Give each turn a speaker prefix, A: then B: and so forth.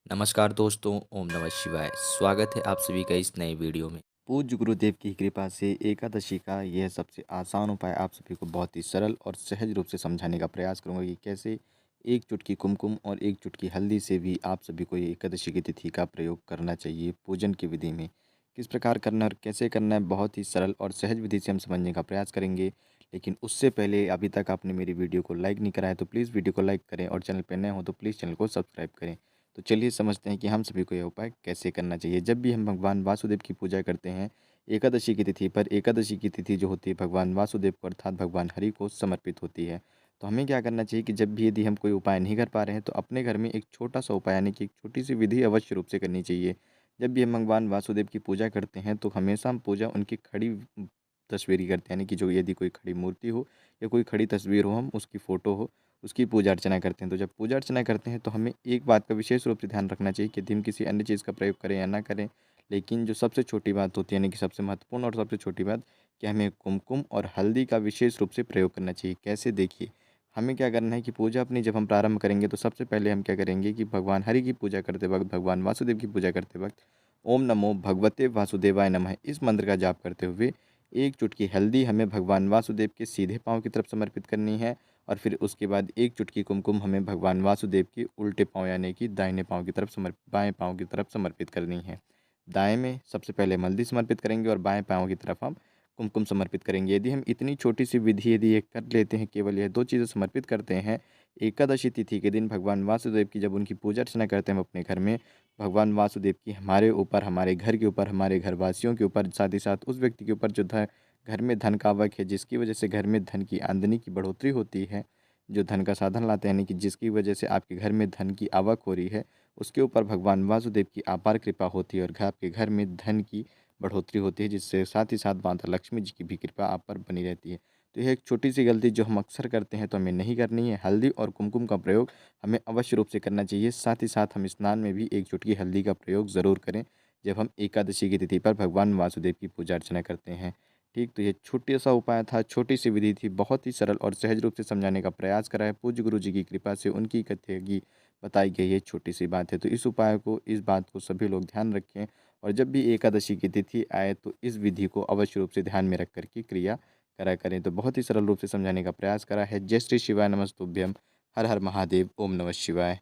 A: नमस्कार दोस्तों, ओम नमः शिवाय। स्वागत है आप सभी का इस नए वीडियो में।
B: पूज्य गुरुदेव की कृपा से एकादशी का यह सबसे आसान उपाय आप सभी को बहुत ही सरल और सहज रूप से समझाने का प्रयास करूंगा कि कैसे एक चुटकी कुमकुम और एक चुटकी हल्दी से भी आप सभी को ये एकादशी की तिथि का प्रयोग करना चाहिए पूजन की विधि में। किस प्रकार करना और कैसे करना है, बहुत ही सरल और सहज विधि से हम समझने का प्रयास करेंगे। लेकिन उससे पहले अभी तक आपने मेरी वीडियो को लाइक नहीं कराया तो प्लीज़ वीडियो को लाइक करें, और चैनल पर नए हो तो प्लीज़ चैनल को सब्सक्राइब करें। तो चलिए समझते हैं कि हम सभी को यह उपाय कैसे करना चाहिए। जब भी हम भगवान वासुदेव की पूजा करते हैं एकादशी की तिथि पर, एकादशी की तिथि जो होती है भगवान वासुदेव को अर्थात भगवान हरि को समर्पित होती है। तो हमें क्या करना चाहिए कि जब भी यदि हम कोई उपाय नहीं कर पा रहे हैं तो अपने घर में एक छोटा सा उपाय यानी कि एक छोटी सी विधि अवश्य रूप से करनी चाहिए। जब भी हम भगवान वासुदेव की पूजा करते हैं तो हमेशा हम पूजा उनकी खड़ी तस्वीर की करते हैं, यानी कि जो यदि कोई खड़ी मूर्ति हो या कोई खड़ी तस्वीर हो, हम उसकी फ़ोटो हो, उसकी पूजा अर्चना करते हैं। तो जब पूजा अर्चना करते हैं तो हमें एक बात का विशेष रूप से ध्यान रखना चाहिए कि यदि हम किसी अन्य चीज़ का प्रयोग करें या ना करें, लेकिन जो सबसे छोटी बात होती है, यानी कि सबसे महत्वपूर्ण और सबसे छोटी बात, कि हमें कुमकुम और हल्दी का विशेष रूप से प्रयोग करना चाहिए। कैसे, देखिए, हमें क्या करना है कि पूजा अपनी जब हम प्रारंभ करेंगे तो सबसे पहले हम क्या करेंगे कि भगवान हरि की पूजा करते वक्त, भगवान वासुदेव की पूजा करते वक्त ओम नमो भगवते वासुदेवाय नमः इस मंत्र का जाप करते हुए एक चुटकी हल्दी हमें भगवान वासुदेव के सीधे पाँव की तरफ समर्पित करनी है, और फिर उसके बाद एक चुटकी कुमकुम हमें भगवान वासुदेव की उल्टे पाँव यानी कि दाहिने पाँव की तरफ बाएं पाँव की तरफ समर्पित करनी है। दाएं में सबसे पहले हम हल्दी समर्पित करेंगे और बाएं पाँव की तरफ हम कुमकुम समर्पित करेंगे। यदि हम इतनी छोटी सी विधि यदि ये कर लेते हैं, केवल यह दो चीज़ें समर्पित करते हैं एकादशी तिथि के दिन भगवान वासुदेव की, जब उनकी पूजा अर्चना करते हैं हम अपने घर में, भगवान वासुदेव की हमारे ऊपर, हमारे घर के ऊपर, हमारे घरवासियों के ऊपर, साथ ही साथ उस व्यक्ति के ऊपर जो घर में धन का आवक है, जिसकी वजह से घर में धन की आमदनी की बढ़ोतरी होती है, जो धन का साधन लाते हैं, यानी कि जिसकी वजह से आपके घर में धन की आवक हो रही है, उसके ऊपर भगवान वासुदेव की अपार कृपा होती है और आपके घर में धन की बढ़ोतरी होती है, जिससे साथ ही साथ माता लक्ष्मी जी की भी कृपा आप पर बनी रहती है। तो यह एक छोटी सी गलती जो हम अक्सर करते हैं तो हमें नहीं करनी है। हल्दी और कुमकुम का प्रयोग हमें अवश्य रूप से करना चाहिए। साथ ही साथ हम स्नान में भी एक चुटकी हल्दी का प्रयोग ज़रूर करें जब हम एकादशी की तिथि पर भगवान वासुदेव की पूजा अर्चना करते हैं। ठीक, तो ये छोटा सा उपाय था, छोटी सी विधि थी, बहुत ही सरल और सहज रूप से समझाने का प्रयास करा है पूज्य गुरु जी की कृपा से, उनकी कथ्य की बताई गई ये छोटी सी बात है। तो इस उपाय को, इस बात को सभी लोग ध्यान रखें, और जब भी एकादशी की तिथि आए तो इस विधि को अवश्य रूप से ध्यान में रख कर के क्रिया करा करें। तो बहुत ही सरल रूप से समझाने का प्रयास करा है। जय श्री शिवाय नमस्तुभ्यम। हर हर महादेव। ओम नमः शिवाय।